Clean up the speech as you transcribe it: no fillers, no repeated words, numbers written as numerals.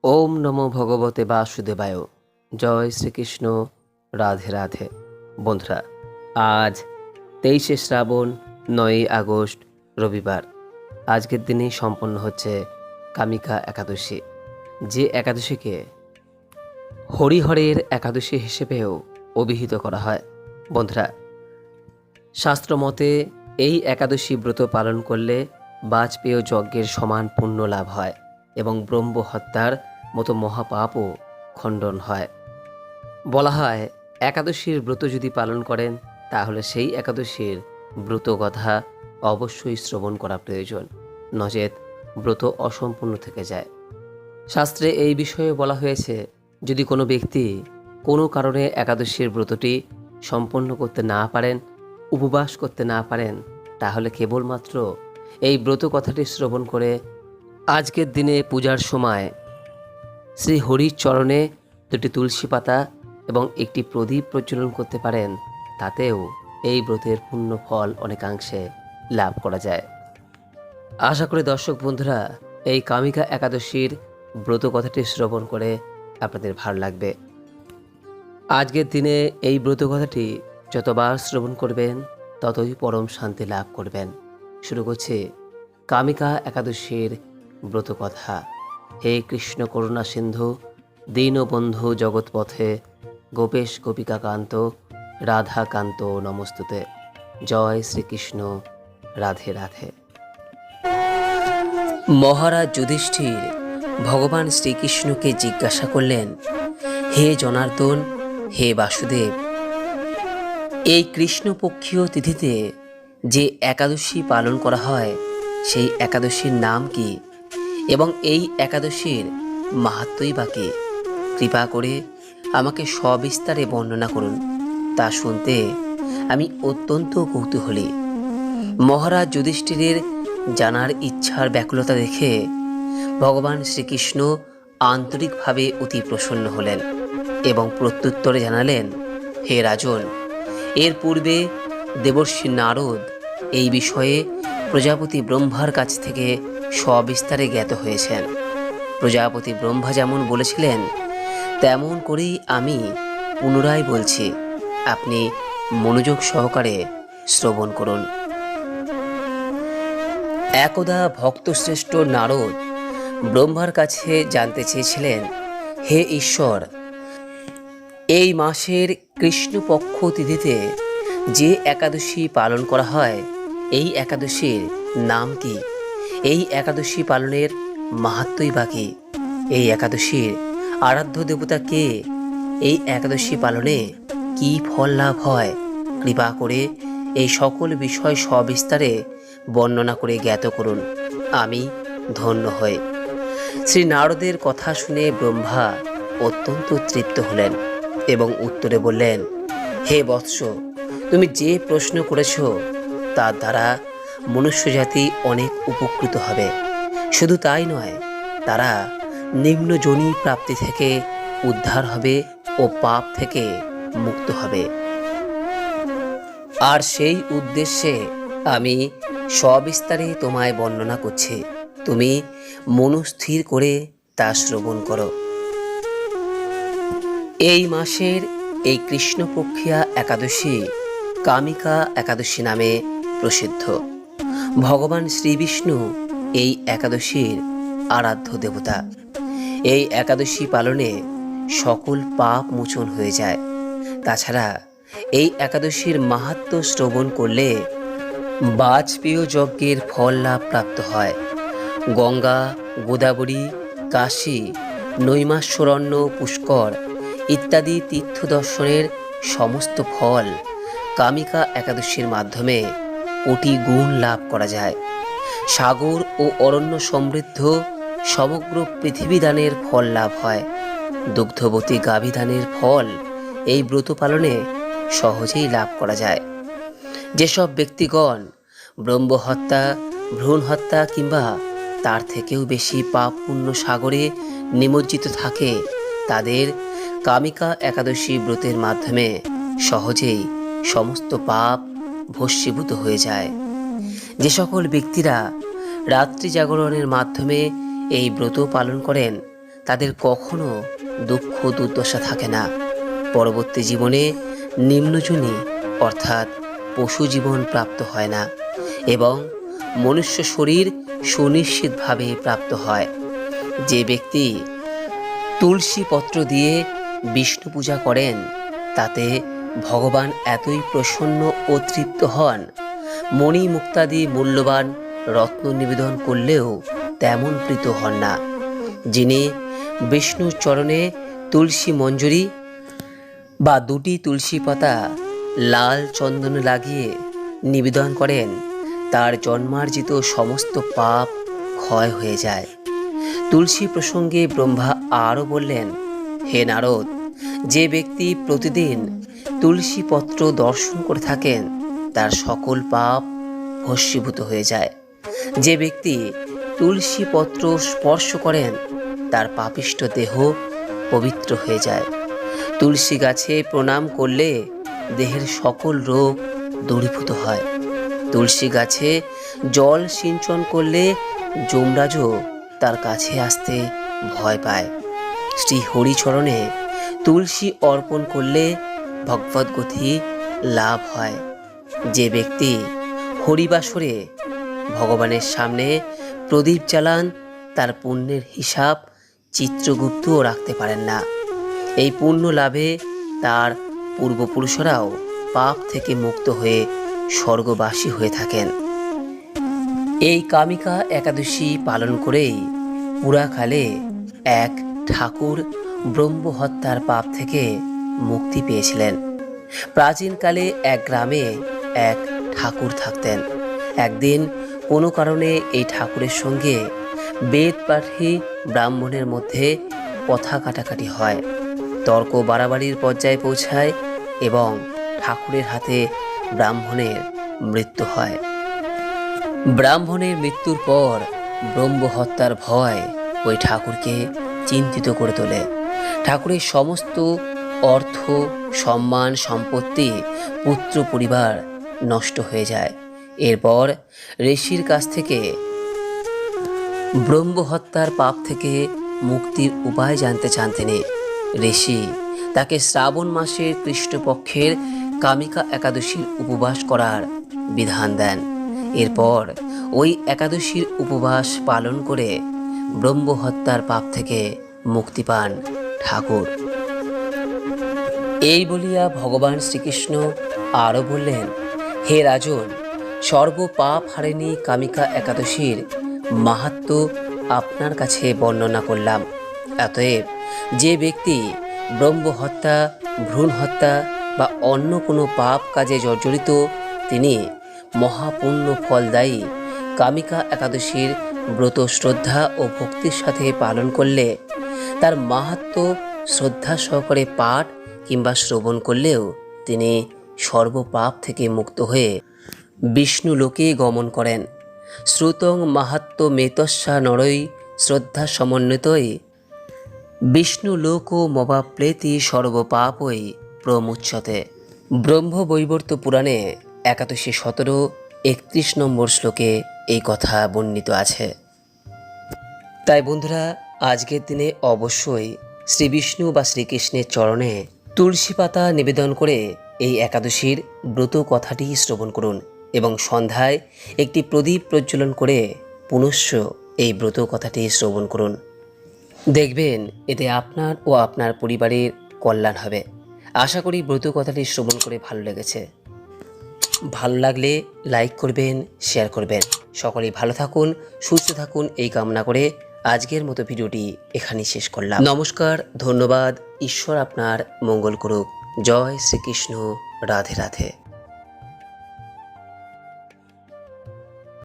ওম নমো ভগবতে বাসুদেবায়। জয় শ্রীকৃষ্ণ। রাধে রাধে। বন্ধুরা, আজ 23শে শ্রাবণ, 9ই আগস্ট, রবিবার। আজকের দিনেই সম্পন্ন হচ্ছে কামিকা একাদশী, যে একাদশীকে হরিহরের একাদশী হিসেবেও অভিহিত করা হয়। বন্ধুরা, শাস্ত্রমতে এই একাদশী ব্রত পালন করলে বাজপেয় যজ্ঞের সমান পুণ্য লাভ হয় এবং ব্রহ্ম হত্যার মতো মহাপাপও খণ্ডন হয়। বলা হয়, একাদশীর ব্রত যদি পালন করেন তাহলে সেই একাদশীর ব্রত কথা অবশ্যই শ্রবণ করা প্রয়োজন, নচেত ব্রত অসম্পূর্ণ থেকে যায়। শাস্ত্রে এই বিষয়ে বলা হয়েছে, যদি কোনো ব্যক্তি কোনো কারণে একাদশীর ব্রতটি সম্পন্ন করতে না পারেন, উপবাস করতে না পারেন, তাহলে কেবলমাত্র এই ব্রত কথাটি শ্রবণ করে আজকের দিনে পূজার সময় শ্রী হরির চরণে 2টি তুলসী পাতা এবং একটি প্রদীপ প্রজ্বলন করতে পারেন। তাতেও এই ব্রতের পূর্ণ ফল অনেকাংশে লাভ করা যায়। আশা করি দর্শক বন্ধুরা, এই কামিকা একাদশীর ব্রত কথাটি শ্রবণ করে আপনাদের ভালো লাগবে। আজকের দিনে এই ব্রত কথাটি যতবার শ্রবণ করবেন ততই পরম শান্তি লাভ করবেন। শুরু করছে কামিকা একাদশীর ব্রত কথা। হে কৃষ্ণ করুণা সিন্ধু দীনবন্ধু জগৎপথে গোপেশ গোপিকাকান্ত রাধাকান্ত নমস্তুতে। জয় শ্রীকৃষ্ণ। রাধে রাধে। মহারাজ যুধিষ্ঠির ভগবান শ্রীকৃষ্ণকে জিজ্ঞাসা করলেন, হে জনার্দন, হে বাসুদেব, এই কৃষ্ণপক্ষীয় তিথিতে যে একাদশী পালন করা হয় সেই একাদশীর নাম কি এবং এই একাদশীর মাহাত্ম্যই বা কি? কৃপা করে আমাকে সবিস্তারে বর্ণনা করুন, তা শুনতে আমি অত্যন্ত কৌতূহলী। মহারাজ যুধিষ্ঠিরের জানার ইচ্ছার ব্যাকুলতা দেখে ভগবান শ্রীকৃষ্ণ আন্তরিকভাবে অতি প্রসন্ন হলেন এবং প্রত্যুত্তরে জানালেন, হে রাজন, এর পূর্বে দেবর্ষি নারদ এই বিষয়ে প্রজাপতি ব্রহ্মার কাছ থেকে সবিস্তারে জ্ঞাত হয়েছেন। প্রজাপতি ব্রহ্মা যেমন বলেছিলেন তেমন করেই আমি পুনরায় বলছি, আপনি মনোযোগ সহকারে শ্রবণ করুন। একদা ভক্তশ্রেষ্ঠ নারদ ব্রহ্মার কাছে জানতে চেয়েছিলেন, হে ঈশ্বর, এই মাসের কৃষ্ণপক্ষ তিথিতে যে একাদশী পালন করা হয় এই একাদশীর নাম কি? এই একাদশী পালনের মাহাত্ম্যই বা কি? এই একাদশীর আরাধ্য দেবতা কে? এই একাদশী পালনে কি ফল লাভ হয়? কৃপা করে এই সকল বিষয় সবিস্তারে বর্ণনা করে জ্ঞাত করুন, আমি ধন্য হই। শ্রী নারদের কথা শুনে ব্রহ্মা অত্যন্ত তৃপ্ত হলেন এবং উত্তরে বললেন, হে বৎস, তুমি যে প্রশ্ন করেছ তার দ্বারা মনুষ্যজাতি অনেক উপকৃত হবে। শুধু তাই নয়, তারা নিম্নজনী প্রাপ্তি থেকে উদ্ধার হবে ও পাপ থেকে মুক্ত হবে। আর সেই উদ্দেশ্যে আমি সবিস্তারে তোমায় বর্ণনা করছি, তুমি মনস্থির করে তা শ্রবণ করো। এই মাসের এই কৃষ্ণপক্ষিয়া একাদশী কামিকা একাদশী নামে প্রসিদ্ধ। ভগবান শ্রীবিষ্ণু এই একাদশীর আরাধ্য দেবতা। এই একাদশী পালনে সকল পাপ মোচন হয়ে যায়। তাছাড়া এই একাদশীর মাহাত্ম্য শ্রবণ করলে বাজপেয় যজ্ঞের ফল লাভ প্রাপ্ত হয়। গঙ্গা, গোদাবরী, কাশী, নৈমাশ্বরণ্য, পুষ্কর ইত্যাদি তীর্থ দর্শনের সমস্ত ফল কামিকা একাদশীর মাধ্যমে কোটি গুণ লাভ করা যায়। সাগর ও অরণ্য সমৃদ্ধ সমগ্র পৃথিবী দানের ফল লাভ হয়। দুগ্ধবতী গাভী দানের ফল এই ব্রত পালনে সহজেই লাভ করা যায়। যেসব ব্যক্তিগণ ব্রহ্মহত্যা, ভ্রূণ হত্যা কিংবা তার থেকেও বেশি পাপ পুণ্য সাগরে নিমজ্জিত থাকে, তাদের কামিকা একাদশী ব্রতের মাধ্যমে সহজেই সমস্ত পাপ ভস্মীভূত হয়ে যায়। যে সকল ব্যক্তিরা রাত্রি জাগরণের মাধ্যমে এই ব্রত পালন করেন তাদের কখনো দুঃখ দুর্দশা থাকে না। পরবর্তী জীবনে নিম্নজনী অর্থাৎ পশু জীবন প্রাপ্ত হয় না এবং মনুষ্য শরীর সুনিশ্চিতভাবে প্রাপ্ত হয়। যে ব্যক্তি তুলসী পত্র দিয়ে বিষ্ণু পূজা করেন তাতে ভগবান এতই প্রসন্ন ও তৃপ্ত হন, মণি মুক্তাদি মূল্যবান রত্ন নিবেদন করলেও তেমন প্রীত হন না। যিনি বিষ্ণুর চরণে তুলসী মঞ্জরি বা দুটি তুলসী পাতা লাল চন্দন লাগিয়ে নিবেদন করেন তার জন্মার্জিত সমস্ত পাপ ক্ষয় হয়ে যায়। তুলসী প্রসঙ্গে ব্রহ্মা আরও বললেন, হে নারদ, যে ব্যক্তি প্রতিদিন তুলসী পত্র দর্শন করে থাকেন তার সকল পাপ ভস্মীভূত হয়ে যায়। যে ব্যক্তি তুলসী পত্র স্পর্শ করেন তার পাপিষ্ঠ দেহ পবিত্র হয়ে যায়। তুলসী গাছে প্রণাম করলে দেহের সকল রোগ দূরীভূত হয়। তুলসী গাছে জল সিঞ্চন করলে যমরাজও তার কাছে আসতে ভয় পায়। শ্রী হরিচরণে তুলসী অর্পণ করলে ভগবদ্গতি লাভ হয়। যে ব্যক্তি হরিবাসরে ভগবানের সামনে প্রদীপ জ্বালান তার পুণ্যের হিসাব চিত্রগুপ্তও রাখতে পারেন না। এই পুণ্য লাভে তার পূর্বপুরুষরাও পাপ থেকে মুক্ত হয়ে স্বর্গবাসী হয়ে থাকেন। এই কামিকা একাদশী পালন করেই পুরাকালে এক ঠাকুর ব্রহ্ম হত্যার পাপ থেকে মুক্তি পেয়েছিলেন। প্রাচীনকালে এক গ্রামে এক ঠাকুর থাকতেন। একদিন কোনো কারণে এই ঠাকুরের সঙ্গে বেদ পাঠী ব্রাহ্মণের মধ্যে কথা কাটাকাটি হয়। তর্ক বাড়াবাড়ির পর্যায়ে পৌঁছায় এবং ঠাকুরের হাতে ব্রাহ্মণের মৃত্যু হয়। ব্রাহ্মণের মৃত্যুর পর ব্রহ্ম হত্যার ভয় ওই ঠাকুরকে চিন্তিত করে তোলে। ঠাকুরের সমস্ত অর্থ, সম্মান, সম্পত্তি, পুত্র পরিবার নষ্ট হয়ে যায়। এরপর ঋষির কাছ থেকে ব্রহ্ম হত্যার পাপ থেকে মুক্তির উপায় জানতে চান তিনি। ঋষি তাকে শ্রাবণ মাসের কৃষ্ণপক্ষের কামিকা একাদশীর উপবাস করার বিধান দেন। এরপর ওই একাদশীর উপবাস পালন করে ব্রহ্ম হত্যার পাপ থেকে মুক্তি পান ঠাকুর। এই বলিয়া ভগবান শ্রীকৃষ্ণ আরও বললেন, হে রাজন, সর্বপাপ হারিণী কামিকা একাদশীর মাহাত্ম্য আপনার কাছে বর্ণনা করলাম। অতএব যে ব্যক্তি ব্রহ্ম হত্যা, ভ্রূণ হত্যা বা অন্য কোনো পাপ কাজে জর্জরিত তিনি মহাপুণ্য ফলদায়ী কামিকা একাদশীর ব্রত শ্রদ্ধা ও ভক্তির সাথে পালন করলে, তার মাহাত্ম্য শ্রদ্ধা সহকারে পাঠ কিংবা শ্রবণ করলেও তিনি সর্বপাপ থেকে মুক্ত হয়ে বিষ্ণু লোকে গমন করেন। শ্রুতং মাহাত্ম্য মেতস্যা নরৈ শ্রদ্ধা সমন্বিতই বিষ্ণু লোক মবাপ্লেতি সর্বপাপই প্রমুচ্যতে। ব্রহ্মবৈবর্ত পুরাণে 81:17-31 নম্বর শ্লোকে এই কথা বর্ণিত আছে। তাই বন্ধুরা, আজকের দিনে অবশ্যই শ্রী বিষ্ণু বা শ্রীকৃষ্ণের চরণে তুলসী পাতা নিবেদন করে এই একাদশীর ব্রত কথাটি শ্রবণ করুন এবং সন্ধ্যায় একটি প্রদীপ প্রজ্বলন করে পুনশ্চ এই ব্রত কথাটি শ্রবণ করুন। দেখবেন এতে আপনার ও আপনার পরিবারের কল্যাণ হবে। আশা করি ব্রত কথাটি শ্রবণ করে ভালো লেগেছে। ভালো লাগলে লাইক করবেন, শেয়ার করবেন। সকলেই ভালো থাকুন, সুস্থ থাকুন এই কামনা করে আজকের মতো ভিডিওটি এখানেই শেষ করলাম। নমস্কার, ধন্যবাদ। ঈশ্বর আপনার মঙ্গল করুক। জয় শ্রীকৃষ্ণ। রাধে রাধে।